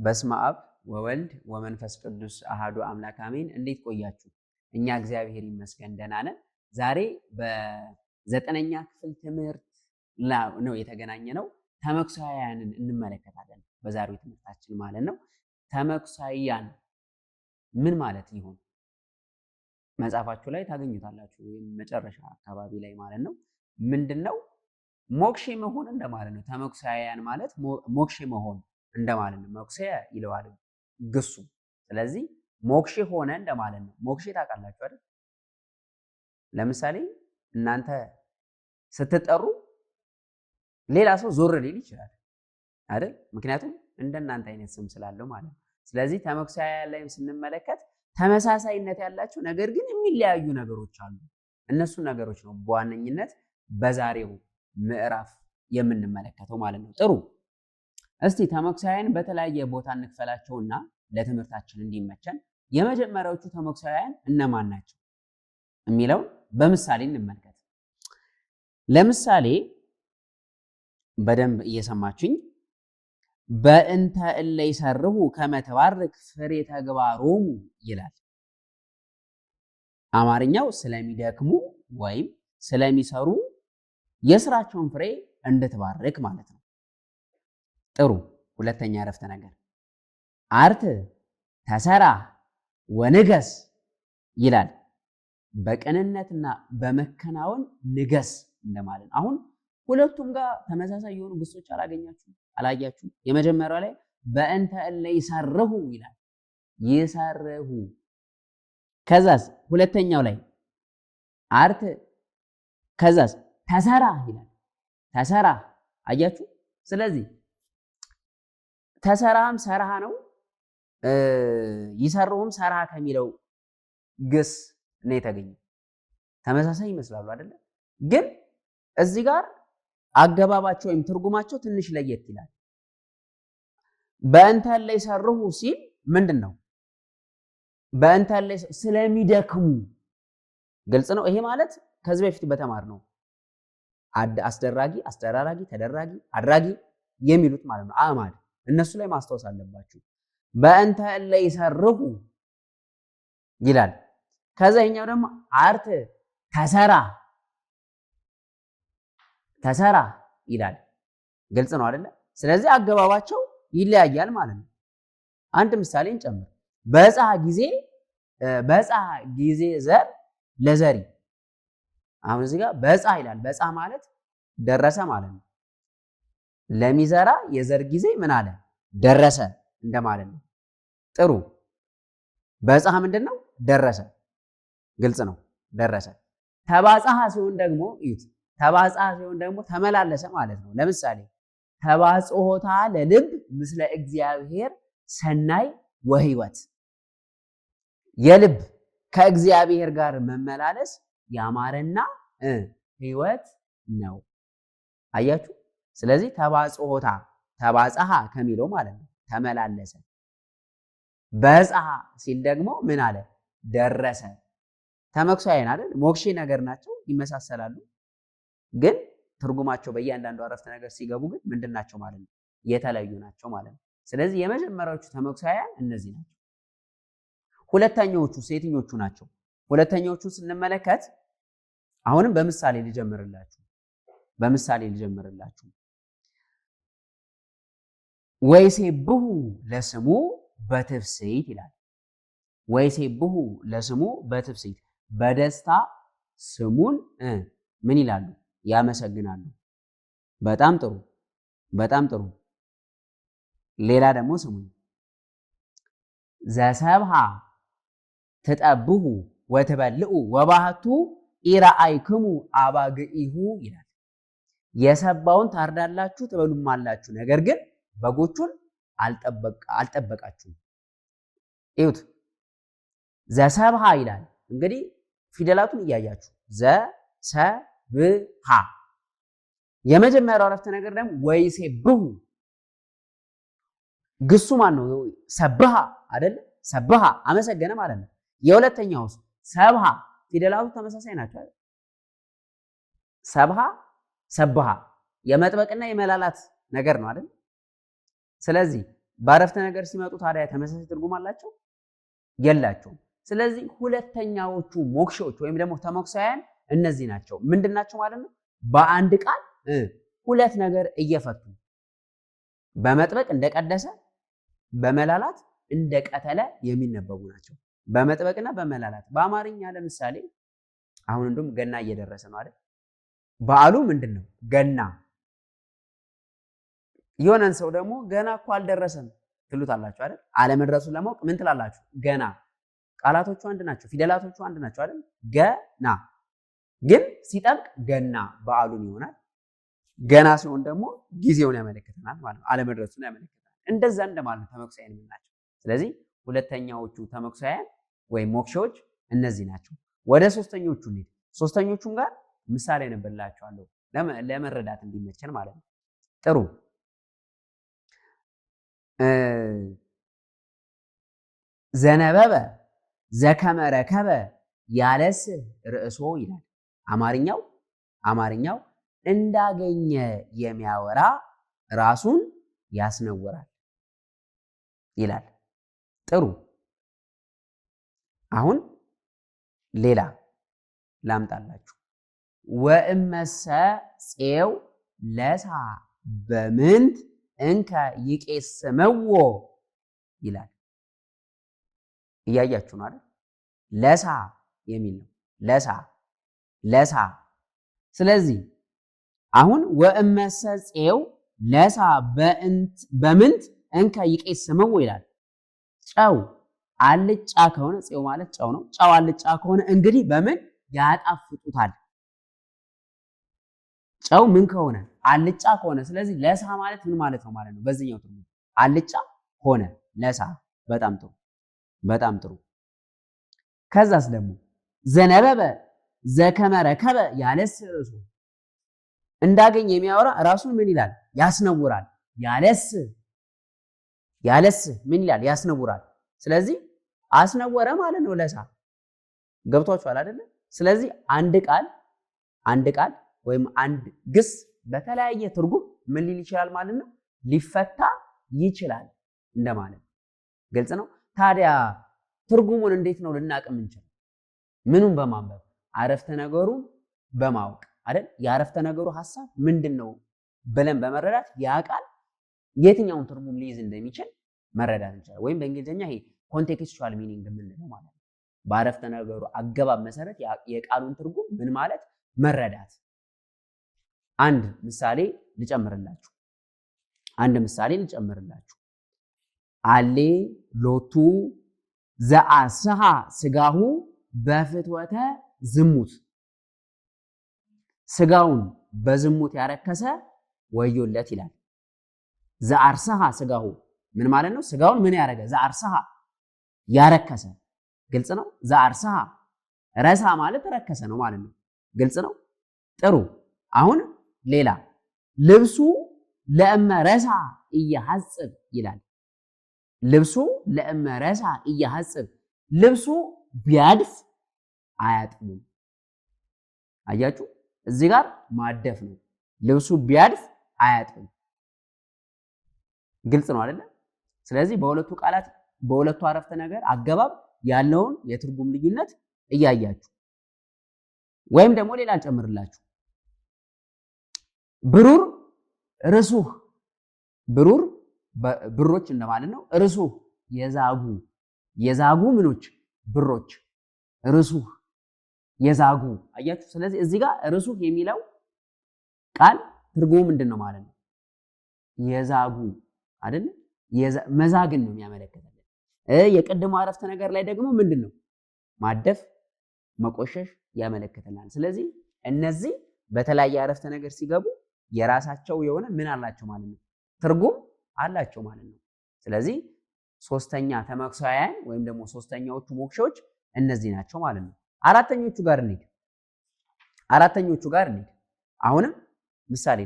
በስመ አብ ወወልድ ወመንፈስ ቅዱስ አሃዱ አምላክ አሜን። እንዴት ቆያችሁ? እኛ እግዚአብሔር ይመስገን ደህና ነን። ዛሬ በዘጠነኛ ክፍል ትምህርት ነው የተገናኘ ነው። ተመኩሳያንን እንመለከታለን በዛሬው ትምህርታችን ማለት ነው። ተመኩሳያን ምን ማለት ይሆን? መጽሐፋችሁ ላይ ታገኙታላችሁ፣ ወይም መጨረሻ አካባቢ ላይ ማለት ነው። ምንድነው? ሞክሼ መሆን እንደማለት ነው። ተመኩሳያን ማለት ሞክሼ መሆን እንደማለት ነው። ሞክሼ ይለዋል ግሱ። ስለዚህ ሞክሼ ሆነ እንደማለት ነው። ሞክሼ ታውቃላችሁ አይደል? ለምሳሌ እናንተ ስትጠሩ ሌላ ሰው ዞር ሊል ይችላል አይደል? ምክንያቱም እንደናንተ አይነት ስም ስላለው ማለት ነው። ስለዚህ ተመኩሳያን ላይ ስንመለከት ተመሳሳይነት ያላቸው ነገር ግን የሚለያዩ ነገሮች አሉ። እነሱ ነገሮች ነው በዋነኝነት በዛሬው ምዕራፍ የምንመለከተው ማለት ነው። ጥሩ። እስቲ ተመኩሳያን በተለያየ ቦታ እንክፈላቸውና ለትምህርታችን እንዲመቸን የመጀመሪያዎቹ ተመኩሳያን እነማን ናቸው የሚለውን በምሳሌ እንመልከት። ለምሳሌ በደንብ እየሰማችኝ በእንተ እለ ይሰርሁ ከመ ትባርክ ፍሬ ተግባሮሙ ይላል። አማርኛው ስለሚደክሙ ወይም ስለሚሰሩ የስራቸውን ፍሬ እንድትባርክ ማለት ነው። ጥሩ። ሁለተኛ ዕረፍተ ነገር አርት ተሰራ ወንገስ ይላል። በቅንነትና በመከናወን ንገስ እንደማለት ነው። አሁን ሁለቱም ጋር ተመሳሳይ የሆኑ ግሶች አላያችሁም? የመጀመሪያው ላይ በእንተ እለ ይሰርሁ ይላል፣ ይሰርሁ። ከዛስ ሁለተኛው ላይ አርት፣ ከዛስ ተሰራ ይላል፣ ተሰራ። አያችሁ? ስለዚህ ተሰራም ሰራህ ነው፣ ይሰርሁም ሰራህ ከሚለው ግስ ነው የተገኘው። ተመሳሳይ ይመስላሉ አይደለ? ግን እዚህ ጋር አገባባቸው ወይም ትርጉማቸው ትንሽ ለየት ይላል። በእንተ እለ ይሰርሁ ሲል ምንድን ነው? በእንተ እለ ስለሚደክሙ ግልጽ ነው። ይሄ ማለት ከዚህ በፊት በተማር ነው አስደራጊ፣ አስደራራጊ፣ ተደራጊ፣ አድራጊ የሚሉት ማለት ነው። አዕማድ እነሱ ላይ ማስታወስ አለባችሁ። በእንተ እለ ይሰርሁ ይላል። ከዛኛው ደግሞ አርት ተሰራ፣ ተሰራ ይላል። ግልጽ ነው አይደለ? ስለዚህ አገባባቸው ይለያያል ማለት ነው። አንድ ምሳሌ እንጨምር። በፀሐ ጊዜ ዘር ለዘሪ። አሁን እዚህ ጋር በፀሐ ይላል። በፀሐ ማለት ደረሰ ማለት ነው። ለሚዘራ የዘር ጊዜ ምን አለ? ደረሰ እንደማለት ነው። ጥሩ። በፀሐ ምንድን ነው? ደረሰ። ግልጽ ነው፣ ደረሰ። ተባፀሐ ሲሆን ደግሞ እዩት። ተባፀሐ ሲሆን ደግሞ ተመላለሰ ማለት ነው። ለምሳሌ ተባጽሖታ ለልብ ምስለ እግዚአብሔር ሰናይ ወህይወት፣ የልብ ከእግዚአብሔር ጋር መመላለስ ያማረና ህይወት ነው። አያችሁ? ስለዚህ ተባጽሖታ ተባፀሐ ከሚለው ማለት ነው ተመላለሰ። በፀሐ ሲል ደግሞ ምን አለ? ደረሰ። ተመኩሳያን አይደል? ሞክሼ ነገር ናቸው፣ ይመሳሰላሉ። ግን ትርጉማቸው በእያንዳንዱ አረፍተ ነገር ሲገቡ ግን ምንድን ናቸው ማለት ነው? የተለዩ ናቸው ማለት ነው። ስለዚህ የመጀመሪያዎቹ ተመኩሳያን እነዚህ ናቸው። ሁለተኛዎቹ የትኞቹ ናቸው? ሁለተኛዎቹ ስንመለከት አሁንም በምሳሌ ልጀምርላችሁ። ወይሴብሑ ለስሙ በትፍስሕት ይላል። ወይሴብሑ ለስሙ በትፍስሕት፣ በደስታ ስሙን ምን ይላሉ? ያመሰግናሉ። በጣም ጥሩ፣ በጣም ጥሩ። ሌላ ደግሞ ስሙኝ። ዘሰብሐ ትጠብሑ ወትበልዑ ወባሕቱ ኢረአይክሙ አባግዒሁ ይላል። የሰባውን ታርዳላችሁ ትበሉማላችሁ፣ ነገር ግን በጎቹን አልጠበቃችሁም። እዩት። ዘሰብሐ ይላል። እንግዲህ ፊደላቱን እያያችሁ ዘሰብሐ። የመጀመሪያው አረፍተ ነገር ደግሞ ወይሴብሑ። ግሱ ማን ነው? ሰብሐ አይደለ? ሰብሐ አመሰገነ ማለት ነው። የሁለተኛውስ ሰብሐ። ፊደላቱ ተመሳሳይ ናቸው አይደል? ሰብሐ ሰብሐ የመጥበቅና የመላላት ነገር ነው አይደል? ስለዚህ በአረፍተ ነገር ሲመጡ ታዲያ ተመሳሳይ ትርጉም አላቸው የላቸውም። ስለዚህ ሁለተኛዎቹ ሞክሾች ወይም ደግሞ ተሞክሳውያን እነዚህ ናቸው። ምንድን ናቸው ማለት ነው? በአንድ ቃል ሁለት ነገር እየፈቱ በመጥበቅ እንደቀደሰ በመላላት እንደቀተለ የሚነበቡ ናቸው። በመጥበቅና በመላላት በአማርኛ ለምሳሌ አሁን እንደውም ገና እየደረሰ ነው አይደል? በዓሉ ምንድን ነው? ገና። የሆነን ሰው ደግሞ ገና እኮ አልደረሰም ትሉታላችሁ አይደል? አለመድረሱን ለማወቅ ምን ትላላችሁ? ገና። ቃላቶቹ አንድ ናቸው፣ ፊደላቶቹ አንድ ናቸው አይደል? ገና ግን ሲጠብቅ ገና በዓሉን ይሆናል። ገና ሲሆን ደግሞ ጊዜውን ያመለክተናል ማለት ነው፣ አለመድረሱን ያመለክተናል። እንደዛ እንደማለት ተመክሳያን የምንላቸው። ስለዚህ ሁለተኛዎቹ ተመክሳያን ወይም ሞክሾች እነዚህ ናቸው። ወደ ሶስተኞቹ እንሂድ። ሶስተኞቹም ጋር ምሳሌ ነበርላችኋለሁ ለመረዳት እንዲመቸን ማለት ነው። ጥሩ ዘነበበ ዘከመረከበ ያለስህ ርእሶ ይላል። አማርኛው እንዳገኘ የሚያወራ ራሱን ያስነውራል ይላል። ጥሩ አሁን ሌላ ላምጣላችሁ። ወእመሰ ፄው ለሳ በምንት እንከ ይቄስመዎ ይላል። እያያችሁ ነው አይደል? ለሳ የሚል ነው። ለሳ። ስለዚህ አሁን ወእመሰ ፄው ለሳ በምንት እንከ ይቄስመዎ ይላል። ጨው አልጫ ከሆነ ፄው ማለት ጨው ነው። ጨው አልጫ ከሆነ እንግዲህ በምን ያጣፍጡታል? ጨው ምን ከሆነ አልጫ ከሆነ። ስለዚህ ለሳ ማለት ምን ማለት ነው ማለት ነው? በዚህኛው ትርጉም አልጫ ሆነ ለሳ። በጣም ጥሩ። ከዛስ ደግሞ ዘነበበ ዘከመረከበ ያለስህ ርእሶ እንዳገኝ የሚያወራ ራሱን ምን ይላል? ያስነውራል። ያለስህ ምን ይላል? ያስነውራል። ስለዚህ አስነወረ ማለት ነው ለሳ። ገብቷችኋል አይደለ? ስለዚህ አንድ ቃል ወይም አንድ ግስ በተለያየ ትርጉም ምን ሊል ይችላል ማለት ነው? ሊፈታ ይችላል እንደማለት። ግልጽ ነው። ታዲያ ትርጉሙን እንዴት ነው ልናቅ የምንችለው? ምኑን በማንበብ? አረፍተ ነገሩን በማወቅ አይደል? የአረፍተ ነገሩ ሐሳብ ምንድነው ብለን በመረዳት ያ ቃል የትኛውን ትርጉም ሊይዝ እንደሚችል መረዳት እንችላለን። ወይም በእንግሊዝኛ ይሄ ኮንቴክስቹዋል ሚኒንግ የምንለው ማለት ነው። በአረፍተ ነገሩ አገባብ መሰረት የቃሉን ትርጉም ምን ማለት መረዳት። አንድ ምሳሌ ልጨምርላችሁ። አሌ ሎቱ ዘአስሐ ስጋሁ በፍትወተ ዝሙት፣ ስጋውን በዝሙት ያረከሰ ወዮለት ይላል። ዘአርስሐ ስጋሁ ምን ማለት ነው? ስጋውን ምን ያረገ? ዘአርስሐ ያረከሰ። ግልጽ ነው። ዘአርስሐ ረሳ ማለት ረከሰ ነው ማለት ነው። ግልጽ ነው። ጥሩ። አሁን ሌላ ልብሱ ለእመ ረሳ እየሐጽብ ይላል። ልብሱ ለእመ ረሳ እየሐጽብ፣ ልብሱ ቢያድፍ አያጥብም። አያችሁ፣ እዚህ ጋር ማደፍ ነው። ልብሱ ቢያድፍ አያጥብም። ግልጽ ነው አይደለ? ስለዚህ በሁለቱ አረፍተ ነገር አገባብ ያለውን የትርጉም ልዩነት እያያችሁ፣ ወይም ደግሞ ሌላ አልጨምርላችሁ። ብሩር ርሱህ፣ ብሮች እንደማለት ነው። ርሱህ የዛጉ ምኖች ብሮች፣ ርሱህ የዛጉ። አያችሁ። ስለዚህ እዚህ ጋር ርሱህ የሚለው ቃል ትርጉሙ ምንድን ነው ማለት ነው? የዛጉ አይደል? መዛግን ነው የሚያመለክተልን። የቀደመው አረፍተ ነገር ላይ ደግሞ ምንድን ነው? ማደፍ፣ መቆሸሽ ያመለክተናል። ስለዚህ እነዚህ በተለያየ አረፍተ ነገር ሲገቡ የራሳቸው የሆነ ምን አላቸው ማለት ነው? ትርጉም አላቸው ማለት ነው። ስለዚህ ሶስተኛ ተመክሳውያን ወይም ደግሞ ሶስተኛዎቹ ሞክሾች እነዚህ ናቸው ማለት ነው። አራተኞቹ ጋር እንሂድ። አሁንም ምሳሌ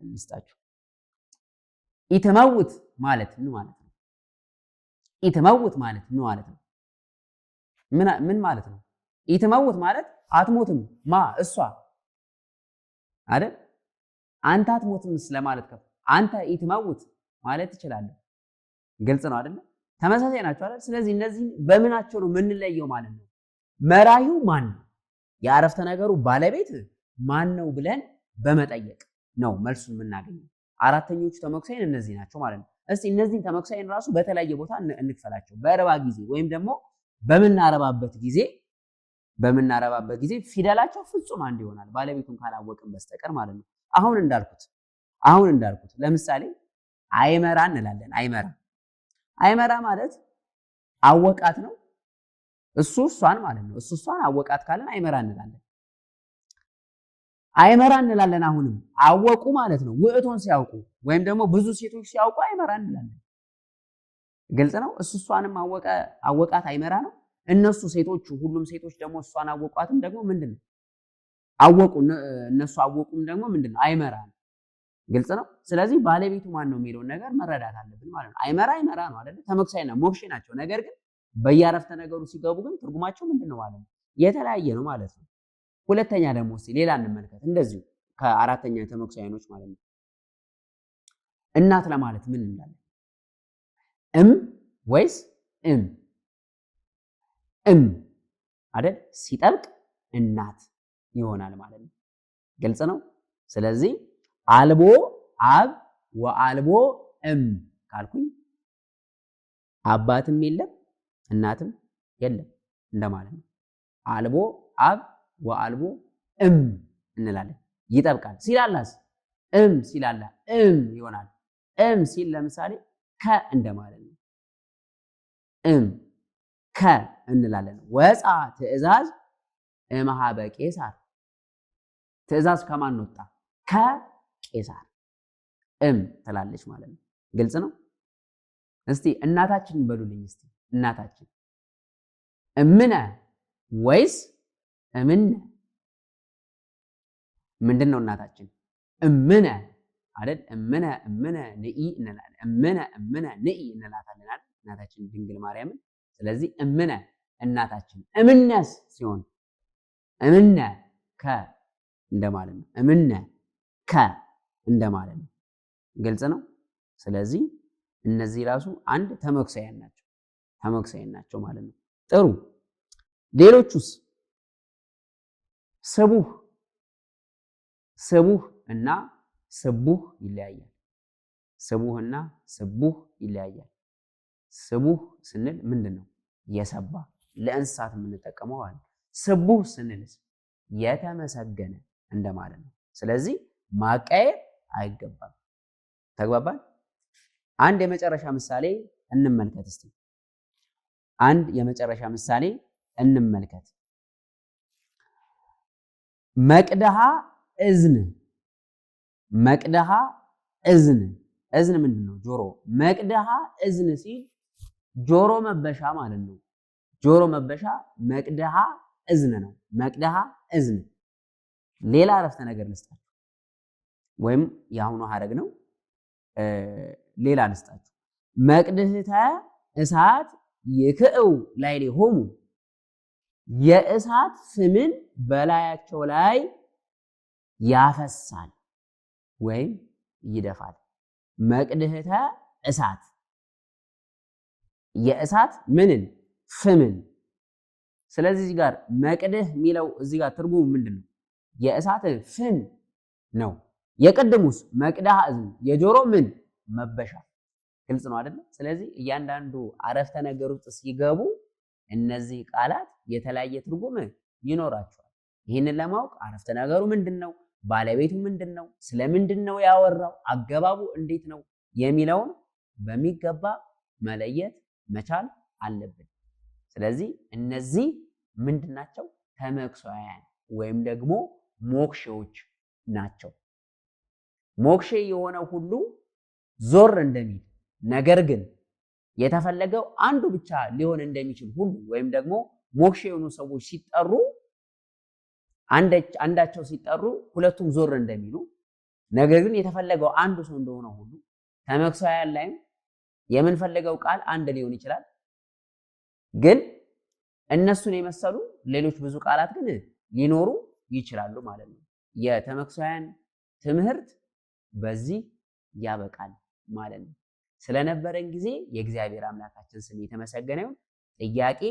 ልስጣችሁ። ኢትመውት ማለት ምን ማለት ነው? ኢትመውት ማለት ምን ማለት ነው? ምን ማለት ነው? ኢትመውት ማለት አትሞትም። እሷ አይደል? አንተ አትሞትም ስለማለት ከፍ አንተ ኢትመውት ማለት ትችላለህ። ግልጽ ነው አይደል? ተመሳሳይ ናቸው አይደል? ስለዚህ እነዚህ በምናቸው ነው የምንለየው ማለት ነው። መራዩ ማን ነው፣ የአረፍተ ነገሩ ባለቤት ማን ነው ብለን በመጠየቅ ነው መልሱን የምናገኘው። አራተኞቹ ተመኩሳይን እነዚህ ናቸው ማለት ነው። እስቲ እነዚህን ተመኩሳይን ራሱ በተለያየ ቦታ እንክፈላቸው። በእርባ ጊዜ ወይም ደግሞ በምናረባበት ጊዜ ፊደላቸው ፍጹም አንድ ይሆናል፣ ባለቤቱን ካላወቅን በስተቀር ማለት ነው። አሁን እንዳልኩት ለምሳሌ አይመራ እንላለን። አይመራ ማለት አወቃት ነው። እሱ እሷን ማለት ነው። እሱ እሷን አወቃት ካለን አይመራ እንላለን። አሁንም አወቁ ማለት ነው። ውዕቶን ሲያውቁ ወይም ደግሞ ብዙ ሴቶች ሲያውቁ አይመራ እንላለን። ግልጽ ነው። እሱ እሷንም አወቃት አይመራ ነው። እነሱ ሴቶቹ ሁሉም ሴቶች ደግሞ እሷን አወቋትም ደግሞ ምንድነው? አወቁ እነሱ አወቁም ደግሞ ምንድነው? አይመራ ነው። ግልጽ ነው። ስለዚህ ባለቤቱ ማን ነው የሚለውን ነገር መረዳት አለብን ማለት ነው። አይመራ ነው አይደል? ተመኩሳይና ሞክሼ ናቸው። ነገር ግን በየአረፍተ ነገሩ ሲገቡ ግን ትርጉማቸው ምንድነው ማለት ነው? የተለያየ ነው ማለት ነው። ሁለተኛ ደግሞ እስኪ ሌላ እንመልከት። እንደዚሁ ከአራተኛ ተመኩሳይኖች ማለት ነው። እናት ለማለት ምን እንላለን? ወይስ አይደል? ሲጠብቅ እናት ይሆናል ማለት ነው። ግልጽ ነው። ስለዚህ አልቦ አብ ወአልቦ ካልኩኝ አባትም የለም እናትም የለም እንደማለት ነው። አልቦ አብ ወአልቦ እንላለን። ይጠብቃል ሲላላስ ሲላላ ይሆናል። ሲል ለምሳሌ ከ እንደማለት ነው። ከ እንላለን። ወፃ ትእዛዝ እምኀበ ቄሳር፣ ትእዛዝ ከማን ወጣ? ከቄሳር ትላለች ማለት ነው። ግልጽ ነው። እስቲ እናታችን በሉልኝ። እስቲ እናታችን እምነ ወይስ እምነ? ምንድን ነው እናታችን? እምነ አይደል? እምነ ንኢ እንላለን። እምነ ንኢ እንላታለን አይደል? እናታችን ድንግል ማርያምን። ስለዚህ እምነ እናታችን፣ እምነስ ሲሆን እምነ ከ እንደማለት ነው። እምነ ከ እንደማለት ነው። ግልጽ ነው። ስለዚህ እነዚህ ራሱ አንድ ተመኩሳያን ናቸው ማለት ነው። ጥሩ። ሌሎቹስ? ስቡህ እና ስቡህ ይለያያል። ስቡህና ስቡህ ይለያያል። ስቡህ ስንል ምንድን ነው? የሰባ ለእንስሳት የምንጠቀመው አለ። ስቡህ ስንልስ የተመሰገነ እንደማለት ነው። ስለዚህ ማቀየር አይገባም። ተግባባን? አንድ የመጨረሻ ምሳሌ እንመልከት እስቲ። መቅደሃ እዝን ምንድን ነው? ጆሮ። መቅደሃ እዝን ሲል ጆሮ መበሻ ማለት ነው። ጆሮ መበሻ መቅደሃ እዝን ነው። መቅደሃ እዝን። ሌላ አረፍተ ነገር ልስጣችሁ፣ ወይም የአሁኑ ሀረግ ነው። ሌላ ልስጣችሁ። መቅድህተ እሳት ይክእው ላዕሌሆሙ፣ የእሳት ፍምን በላያቸው ላይ ያፈሳል ወይም ይደፋል። መቅድህተ እሳት፣ የእሳት ምንን? ፍምን። ስለዚህ እዚህ ጋር መቅድህ የሚለው እዚህ ጋር ትርጉሙ ምንድን ነው? የእሳት ፍም ነው። የቅድሙስ መቅደሃ እዝን፣ የጆሮ ምን? መበሻ። ግልጽ ነው አይደል? ስለዚህ እያንዳንዱ አረፍተ ነገር ውስጥ ሲገቡ እነዚህ ቃላት የተለያየ ትርጉም ይኖራቸዋል። ይህንን ለማወቅ አረፍተ ነገሩ ምንድን ነው? ባለቤቱ ምንድን ነው? ስለምንድን ነው ያወራው? አገባቡ እንዴት ነው የሚለውን በሚገባ መለየት መቻል አለብን። ስለዚህ እነዚህ ምንድን ናቸው? ተመኩሳያን ወይም ደግሞ ሞክሼዎች ናቸው። ሞክሼ የሆነው ሁሉ ዞር እንደሚል፣ ነገር ግን የተፈለገው አንዱ ብቻ ሊሆን እንደሚችል ሁሉ ወይም ደግሞ ሞክሼ የሆኑ ሰዎች ሲጠሩ አንዳቸው ሲጠሩ ሁለቱም ዞር እንደሚሉ፣ ነገር ግን የተፈለገው አንዱ ሰው እንደሆነ ሁሉ ተመኩሳያን ላይም የምንፈልገው ቃል አንድ ሊሆን ይችላል፣ ግን እነሱን የመሰሉ ሌሎች ብዙ ቃላት ግን ሊኖሩ ይችላሉ ማለት ነው። የተመኩሳያን ትምህርት በዚህ ያበቃል ማለት ነው። ስለነበረን ጊዜ የእግዚአብሔር አምላካችን ስም የተመሰገነ ይሁን። ጥያቄ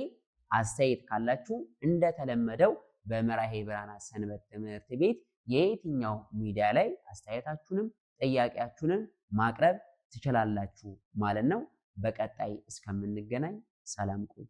አስተያየት ካላችሁ እንደተለመደው በመራሄ ብርሃናት ሰንበት ትምህርት ቤት የየትኛው ሚዲያ ላይ አስተያየታችሁንም ጥያቄያችሁንም ማቅረብ ትችላላችሁ ማለት ነው። በቀጣይ እስከምንገናኝ ሰላም ቆዩ።